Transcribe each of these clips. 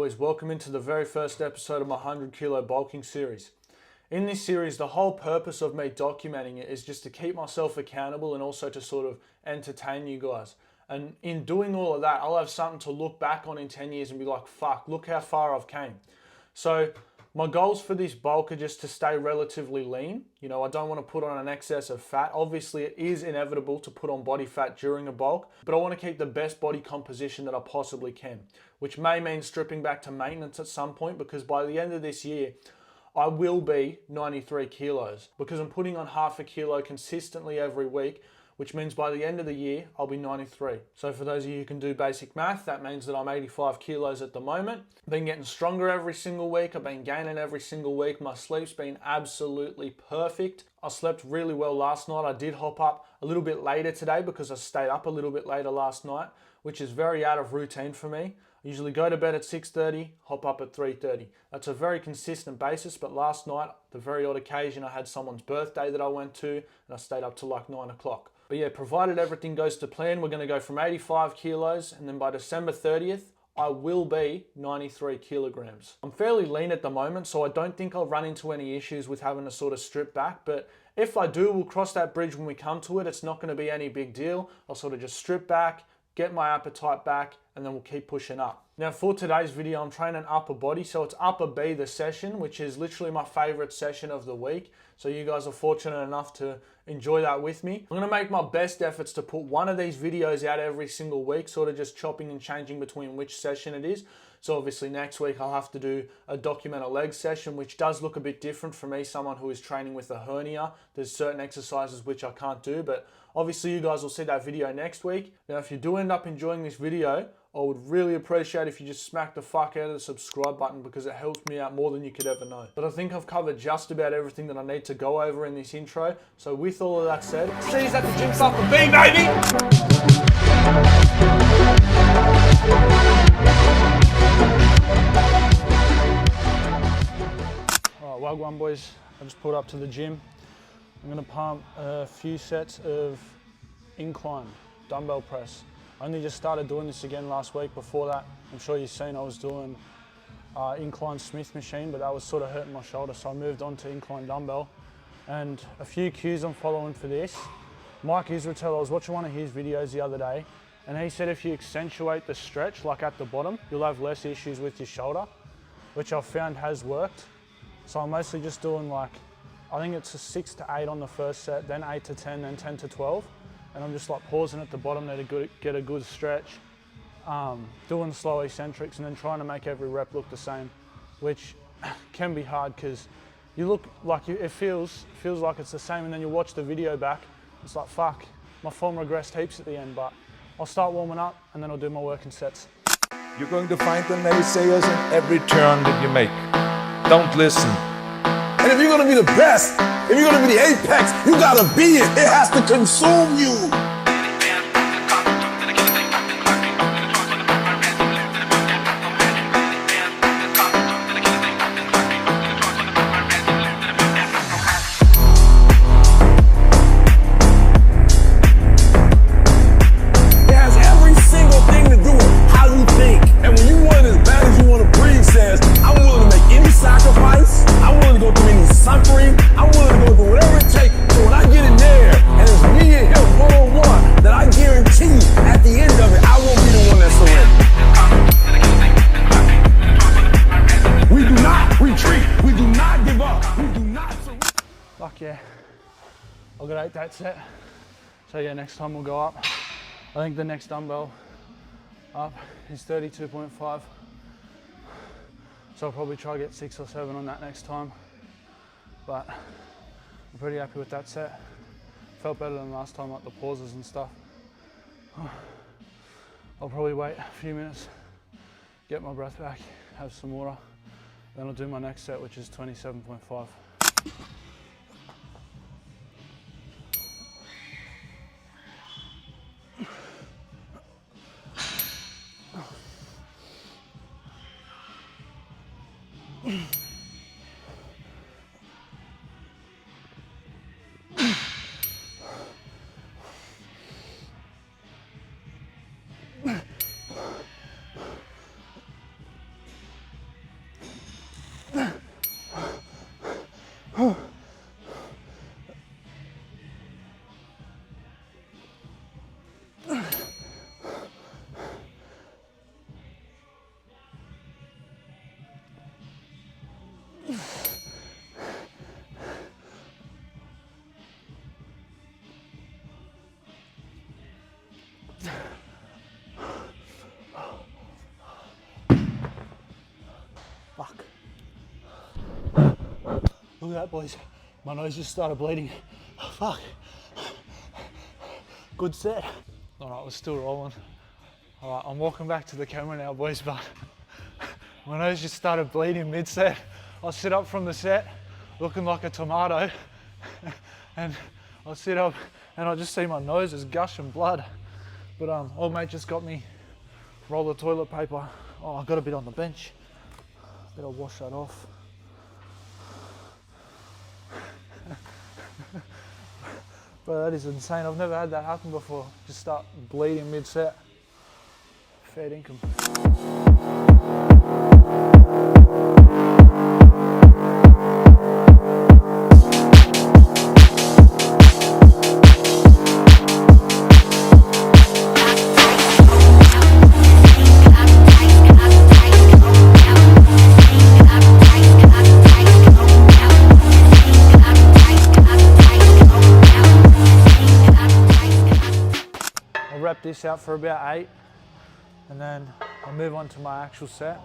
boys, welcome into the very first episode of my 100 kilo bulking series. In this series, the whole purpose of me documenting it is just to keep myself accountable and also to sort of entertain you guys. And in doing all of that, I'll have something to look back on in 10 years and be like, fuck, look how far I've came. So my goals for this bulk are just to stay relatively lean. You know, I don't want to put on an excess of fat. Obviously, it is inevitable to put on body fat during a bulk, but I want to keep the best body composition that I possibly can, which may mean stripping back to maintenance at some point, because by the end of this year, I will be 93 kilos because I'm putting on half a kilo consistently every week, which means by the end of the year, I'll be 93. So for those of you who can do basic math, that means that I'm 85 kilos at the moment. I've been getting stronger every single week. I've been gaining every single week. My sleep's been absolutely perfect. I slept really well last night. I did hop up a little bit later today because I stayed up a little bit later last night, which is very out of routine for me. I usually go to bed at 6:30, hop up at 3:30. That's a very consistent basis, but last night, the very odd occasion, I had someone's birthday that I went to, and I stayed up till like 9 o'clock. But yeah, provided everything goes to plan, we're gonna go from 85 kilos, and then by December 30th, I will be 93 kilograms. I'm fairly lean at the moment, so I don't think I'll run into any issues with having to sort of strip back, but if I do, we'll cross that bridge when we come to it. It's not gonna be any big deal. I'll sort of just strip back, get my appetite back, and then we'll keep pushing up. Now for today's video, I'm training upper body, so it's upper B, the session, which is literally my favorite session of the week. So you guys are fortunate enough to enjoy that with me. I'm gonna make my best efforts to put one of these videos out every single week, sort of just chopping and changing between which session it is. So obviously next week I'll have to do a document a leg session, which does look a bit different for me, someone who is training with a hernia. There's certain exercises which I can't do, but obviously you guys will see that video next week. Now if you do end up enjoying this video, I would really appreciate if you just smack the fuck out of the subscribe button, because it helps me out more than you could ever know. But I think I've covered just about everything that I need to go over in this intro. So with all of that said, see you at the gym stuff for B, baby! Alright, well done boys. I just pulled up to the gym. I'm gonna pump a few sets of incline dumbbell press. I only just started doing this again last week. Before that, I'm sure you've seen I was doing incline Smith machine, but that was sort of hurting my shoulder, so I moved on to incline dumbbell. And a few cues I'm following for this. Mike Isratel, I was watching one of his videos the other day, and he said if you accentuate the stretch, like at the bottom, you'll have less issues with your shoulder, which I've found has worked. So I'm mostly just doing like, I think it's a 6 to 8 on the first set, then 8 to 10, then 10 to 12. And I'm just like pausing at the bottom there to get a good stretch, doing slow eccentrics, and then trying to make every rep look the same, which can be hard because you look like it feels like it's the same, and then you watch the video back, it's like, fuck, my form regressed heaps at the end, but I'll start warming up and then I'll do my working sets. You're going to find the naysayers in every turn that you make. Don't listen. And if you're gonna be the best, if you're gonna be the apex, you gotta be it. It has to consume you. It has every single thing to do with how you think. And when you want it as bad as you want to breathe, says, I'm willing to make any sacrifice. I'm willing to go through any suffering. I'm willing to go through whatever it takes. So when I get in there and it's me and him one-on-one, then I guarantee you at the end of it, I won't be the one that surrenders. We do not retreat. We do not give up. We do not surrender. Fuck yeah. I'll get 8 that set. So yeah, next time we'll go up. I think the next dumbbell up is 32.5. So I'll probably try to get 6 or 7 on that next time. But I'm pretty happy with that set. Felt better than last time, like the pauses and stuff. I'll probably wait a few minutes, get my breath back, have some water, then I'll do my next set, which is 27.5. Fuck. Look at that, boys. My nose just started bleeding. Fuck. Good set. All right, we're still rolling. All right, I'm walking back to the camera now, boys, but my nose just started bleeding mid-set. I sit up from the set looking like a tomato, and I sit up and I just see my nose is gushing blood. But old mate just got me roll of toilet paper. Oh, I got a bit on the bench. Better wash that off. But that is insane. I've never had that happen before. Just start bleeding mid-set. Fair income. Rep this out for about 8 and then I'll move on to my actual set.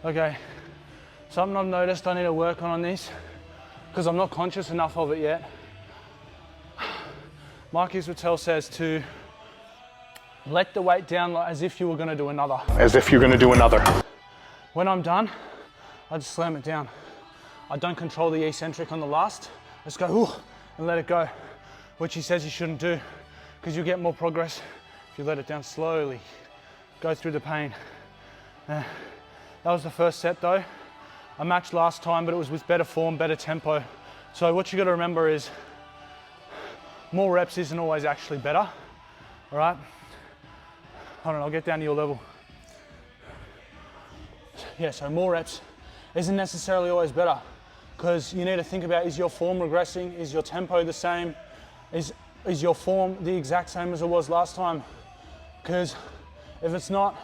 Okay. Something I've noticed I need to work on this because I'm not conscious enough of it yet. Mike Isratels says to let the weight down as if you were going to do another. As if you're going to do another. When I'm done, I just slam it down. I don't control the eccentric on the last. Just go ooh, and let it go, which he says you shouldn't do because you get more progress if you let it down slowly. Go through the pain. That was the first set though. I matched last time, but it was with better form, better tempo. So what you got to remember is more reps isn't always actually better. All right? Hold on, I'll get down to your level. Yeah, so more reps isn't necessarily always better because you need to think about, is your form regressing? Is your tempo the same? Is your form the exact same as it was last time? Because if it's not,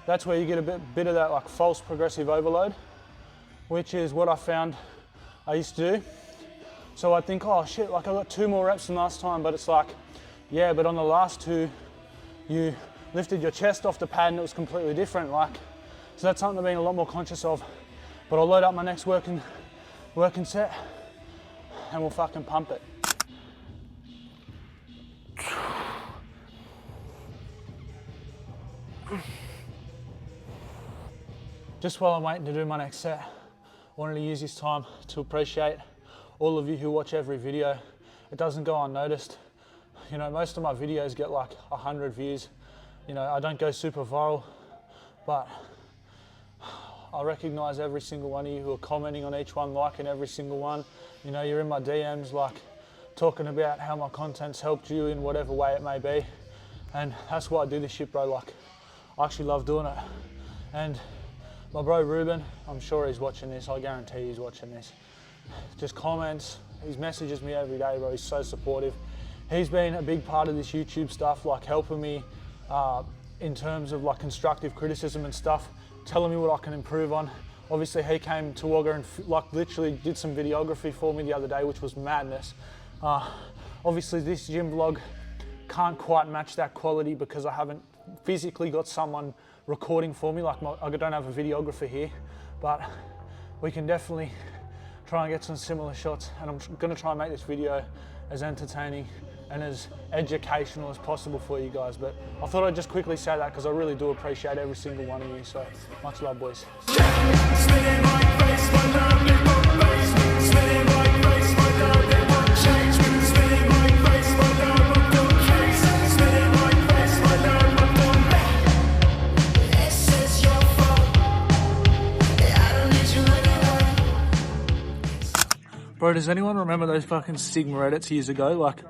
that's where you get a bit of that like false progressive overload, which is what I found I used to do. So I think, oh shit, like I got 2 more reps than last time, but it's like, yeah, but on the last 2, you lifted your chest off the pad and it was completely different. Like, so that's something I'm being a lot more conscious of. But I'll load up my next working set and we'll fucking pump it. Just while I'm waiting to do my next set, I wanted to use this time to appreciate all of you who watch every video. It doesn't go unnoticed. You know, most of my videos get like 100 views. You know, I don't go super viral, but I recognize every single one of you who are commenting on each one, liking every single one. You know, you're in my DMs like talking about how my content's helped you in whatever way it may be. And that's why I do this shit, bro. Like, I actually love doing it. And my bro Ruben, I'm sure he's watching this, I guarantee he's watching this. Just comments, he messages me every day, bro, he's so supportive. He's been a big part of this YouTube stuff, like helping me in terms of like constructive criticism and stuff, telling me what I can improve on. Obviously he came to Wagga and like literally did some videography for me the other day, which was madness. Obviously this gym vlog can't quite match that quality because I haven't physically got someone recording for me, like I don't have a videographer here, but we can definitely try and get some similar shots, and I'm gonna try and make this video as entertaining and as educational as possible for you guys. But I thought I'd just quickly say that because I really do appreciate every single one of you, so much love, boys. Bro, does anyone remember those fucking Sigma edits years ago? Like,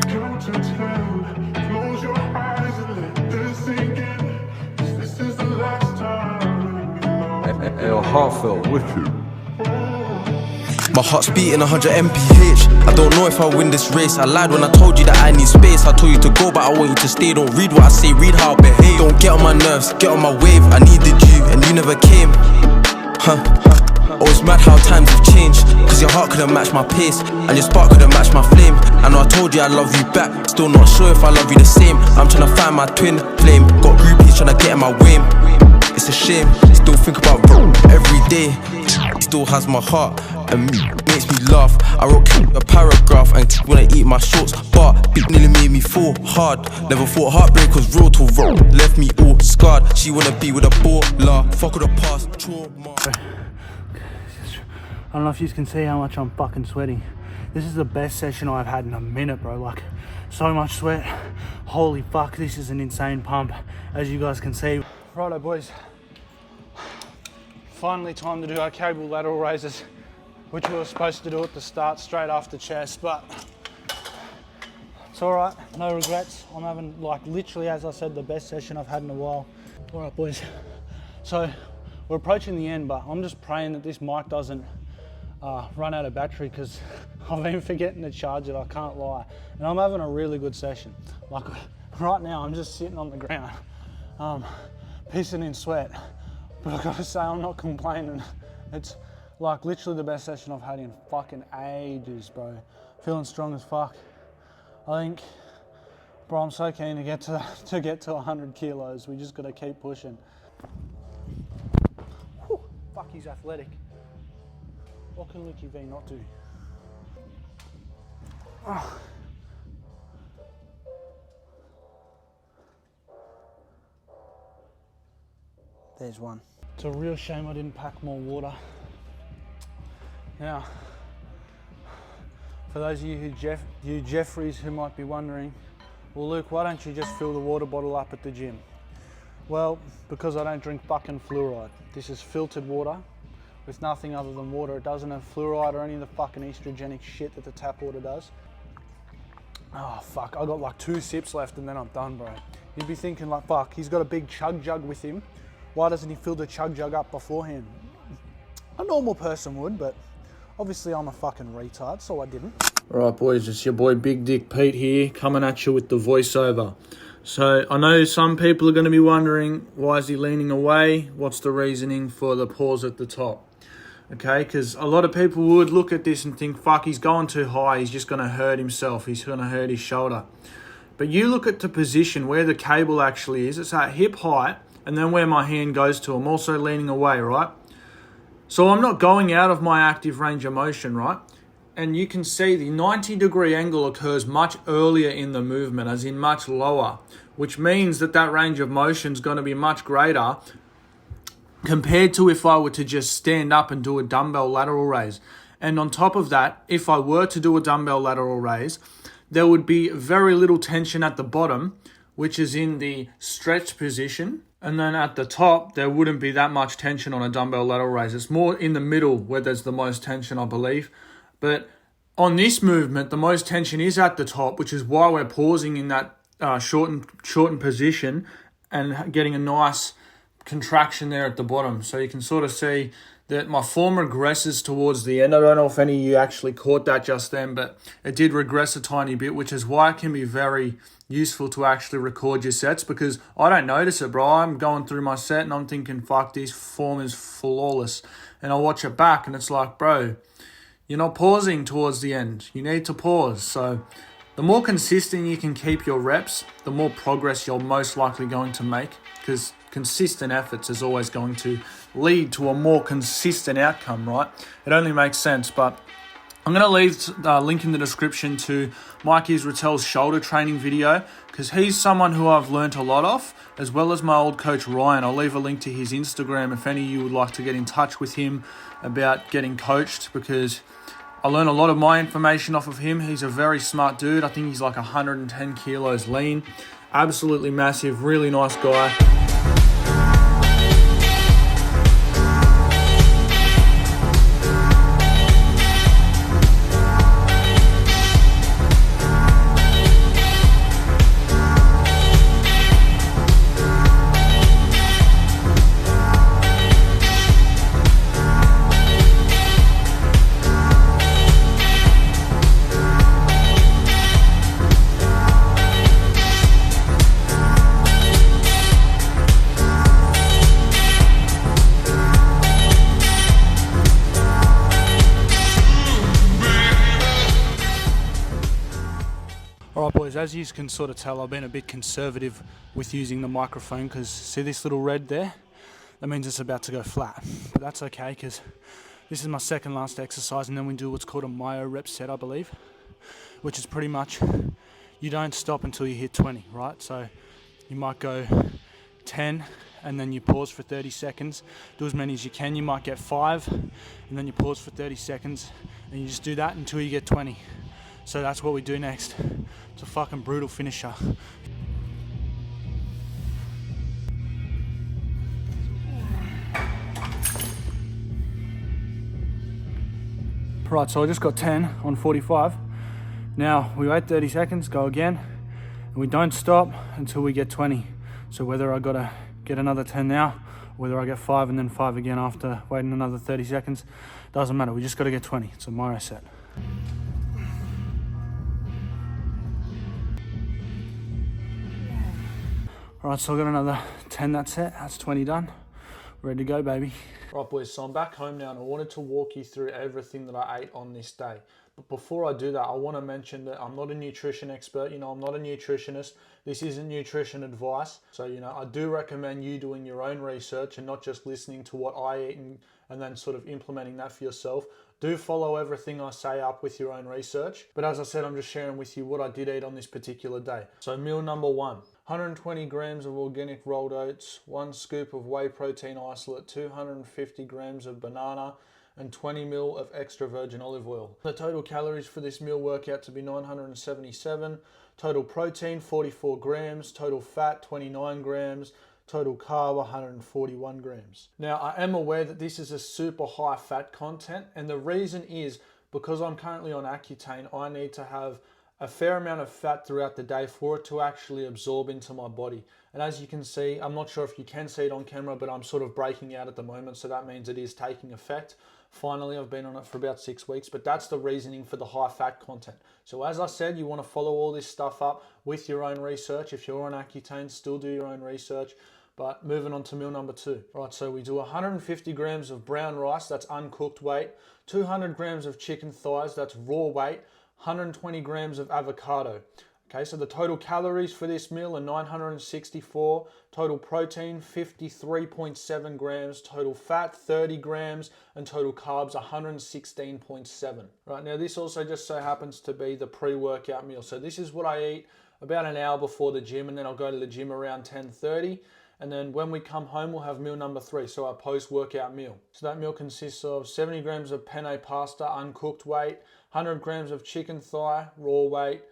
Count to 10, close your eyes and let this sink in. This is the last. They are heartfelt, wicked. My heart's beating 100 mph. I don't know if I'll win this race. I lied when I told you that I need space. I told you to go, but I want you to stay. Don't read what I say, read how I behave. Don't get on my nerves, get on my wave. I needed you, and you never came. Oh, it's mad how times have changed. Cause your heart couldn't match my pace, and your spark couldn't match my flame. I know I told you I love you back, still not sure if I love you the same. I'm trying to find my twin flame. Got groupies trying to get in my way. It's a shame, still think about bro every day. Still has my heart and makes me laugh. I wrote a paragraph and wanna eat my shorts, but big nearly made me fall hard. Never thought heartbreak was real till raw, left me all scarred. She wanna be with a baller, fuck with the past trauma. I don't know if you can see how much I'm fucking sweating. This is the best session I've had in a minute, bro. Like, so much sweat. Holy fuck, this is an insane pump, as you guys can see. Righto, boys. Finally time to do our cable lateral raises, which we were supposed to do at the start, straight after chest, but it's all right, no regrets. I'm having, like, literally, as I said, the best session I've had in a while. All right, boys. So we're approaching the end, but I'm just praying that this mic doesn't run out of battery, because I've been forgetting to charge it, I can't lie. And I'm having a really good session. Like, right now, I'm just sitting on the ground, pissing in sweat. But I've got to say, I'm not complaining. It's like literally the best session I've had in fucking ages, bro. Feeling strong as fuck. I think, bro, I'm so keen to get to 100 kilos. We just got to keep pushing. Whew, fuck, he's athletic. What can Lucky V not do? Oh. There's one. It's a real shame I didn't pack more water. Now, for those of you Jeffreys who might be wondering, well, Luke, why don't you just fill the water bottle up at the gym? Well, because I don't drink fucking fluoride. This is filtered water with nothing other than water. It doesn't have fluoride or any of the fucking estrogenic shit that the tap water does. Oh fuck, I got like 2 sips left and then I'm done, bro. You'd be thinking like, fuck, he's got a big chug jug with him. Why doesn't he fill the chug jug up beforehand? A normal person would, but obviously I'm a fucking retard, so I didn't. Alright boys, it's your boy Big Dick Pete here, coming at you with the voiceover. So I know some people are going to be wondering, why is he leaning away? What's the reasoning for the pause at the top? Okay, because a lot of people would look at this and think, fuck, he's going too high, he's just going to hurt himself, he's going to hurt his shoulder. But you look at the position where the cable actually is, it's at hip height, and then where my hand goes to, I'm also leaning away, right? So I'm not going out of my active range of motion, right? And you can see the 90-degree angle occurs much earlier in the movement, as in much lower, which means that that range of motion is going to be much greater compared to if I were to just stand up and do a dumbbell lateral raise. And on top of that, if I were to do a dumbbell lateral raise, there would be very little tension at the bottom, which is in the stretched position. And then at the top, there wouldn't be that much tension on a dumbbell lateral raise. It's more in the middle where there's the most tension, I believe. But on this movement, the most tension is at the top, which is why we're pausing in that shortened position and getting a nice contraction there at the bottom. So you can sort of see that my form regresses towards the end. I don't know if any of you actually caught that just then, but it did regress a tiny bit, which is why it can be very useful to actually record your sets, because I don't notice it, bro. I'm going through my set and I'm thinking, fuck, this form is flawless. And I watch it back and it's like, bro, you're not pausing towards the end. You need to pause. So the more consistent you can keep your reps, the more progress you're most likely going to make, because consistent efforts is always going to lead to a more consistent outcome, right? It only makes sense. But I'm going to leave a link in the description to Mike Isratels' shoulder training video, because he's someone who I've learnt a lot of, as well as my old coach Ryan. I'll leave a link to his Instagram if any of you would like to get in touch with him about getting coached, because I learned a lot of my information off of him. He's a very smart dude. I think he's like 110 kilos lean. Absolutely massive, really nice guy. boys, as you can sort of tell, I've been a bit conservative with using the microphone because see this little red there? That means it's about to go flat. But that's okay because this is my second last exercise, and then we do what's called a myo rep set, I believe, which is pretty much you don't stop until you hit 20, right? So you might go 10 and then you pause for 30 seconds, do as many as you can. You might get 5 and then you pause for 30 seconds, and you just do that until you get 20. So that's what we do next. It's a fucking brutal finisher. Right, so I just got 10 on 45. Now we wait 30 seconds, go again, and we don't stop until we get 20. So whether I gotta get another 10 now, or whether I get 5 and then 5 again after waiting another 30 seconds, doesn't matter, we just gotta get 20. It's a myo set. All right, so I've got another 10 that set, that's 20 done. Ready to go, baby. Right, boys, so I'm back home now and I wanted to walk you through everything that I ate on this day. But before I do that, I want to mention that I'm not a nutrition expert. I'm not a nutritionist. This isn't nutrition advice. So, I do recommend you doing your own research and not just listening to what I eat and then sort of implementing that for yourself. Do follow everything I say up with your own research. But as I said, I'm just sharing with you what I did eat on this particular day. So meal number 1. 120 grams of organic rolled oats, 1 scoop of whey protein isolate, 250 grams of banana, and 20 ml of extra virgin olive oil. The total calories for this meal work out to be 977. Total protein, 44 grams. Total fat, 29 grams. Total carb, 141 grams. Now, I am aware that this is a super high fat content, and the reason is because I'm currently on Accutane, I need to have a fair amount of fat throughout the day for it to actually absorb into my body. And as you can see, I'm not sure if you can see it on camera, but I'm sort of breaking out at the moment, so that means it is taking effect. Finally, I've been on it for about 6 weeks, but that's the reasoning for the high fat content. So as I said, you want to follow all this stuff up with your own research. If you're on Accutane, still do your own research. But moving on to meal number 2. Right, so we do 150 grams of brown rice, that's uncooked weight, 200 grams of chicken thighs, that's raw weight, 120 grams of avocado. Okay, so the total calories for this meal are 964, total protein 53.7 grams, total fat 30 grams, and total carbs 116.7. Right, now this also just so happens to be the pre-workout meal. So this is what I eat about an hour before the gym, and then I'll go to the gym around 10:30. And then when we come home, we'll have meal number 3, so our post-workout meal. So that meal consists of 70 grams of penne pasta, uncooked weight, 100 grams of chicken thigh, raw weight,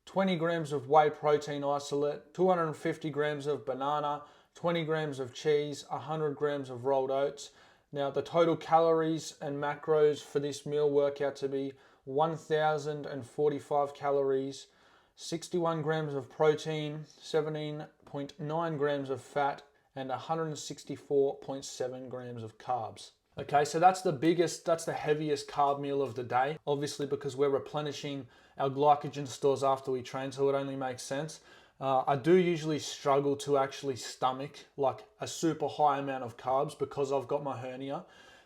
20 grams of whey protein isolate, 250 grams of banana, 20 grams of cheese, 100 grams of rolled oats. Now the total calories and macros for this meal work out to be 1,045 calories, 61 grams of protein, 17.9 grams of fat, and 164.7 grams of carbs. Okay, so that's the heaviest carb meal of the day, obviously because we're replenishing our glycogen stores after we train, so it only makes sense. I do usually struggle to actually stomach like a super high amount of carbs because I've got my hernia,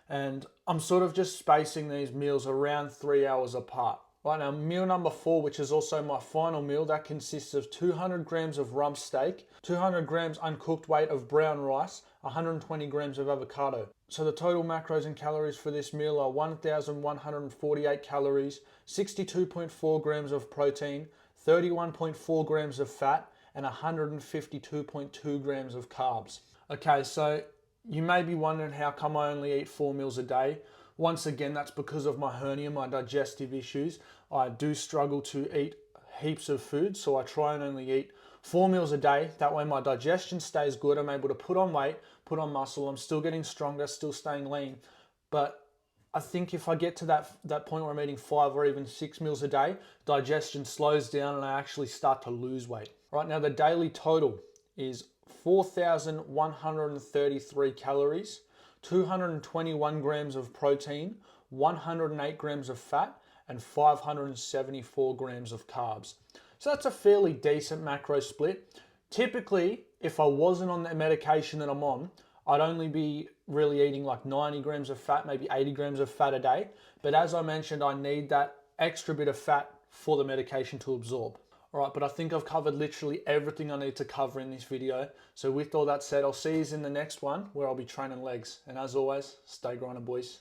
and I'm sort of just spacing these meals around 3 hours apart. Right, now meal number 4, which is also my final meal, that consists of 200 grams of rump steak, 200 grams uncooked weight of brown rice, 120 grams of avocado. So the total macros and calories for this meal are 1,148 calories, 62.4 grams of protein, 31.4 grams of fat, and 152.2 grams of carbs. Okay, so you may be wondering how come I only eat 4 meals a day. Once again, that's because of my hernia, my digestive issues. I do struggle to eat heaps of food, so I try and only eat 4 meals a day. That way my digestion stays good. I'm able to put on weight, put on muscle. I'm still getting stronger, still staying lean. But I think if I get to that point where I'm eating 5 or even 6 meals a day, digestion slows down and I actually start to lose weight. Right now, the daily total is 4,133 calories, 221 grams of protein, 108 grams of fat, and 574 grams of carbs. So that's a fairly decent macro split. Typically, if I wasn't on the medication that I'm on, I'd only be really eating like 90 grams of fat, maybe 80 grams of fat a day. But as I mentioned, I need that extra bit of fat for the medication to absorb. Alright, but I think I've covered literally everything I need to cover in this video. So with all that said, I'll see you in the next one where I'll be training legs. And as always, stay grinding, boys.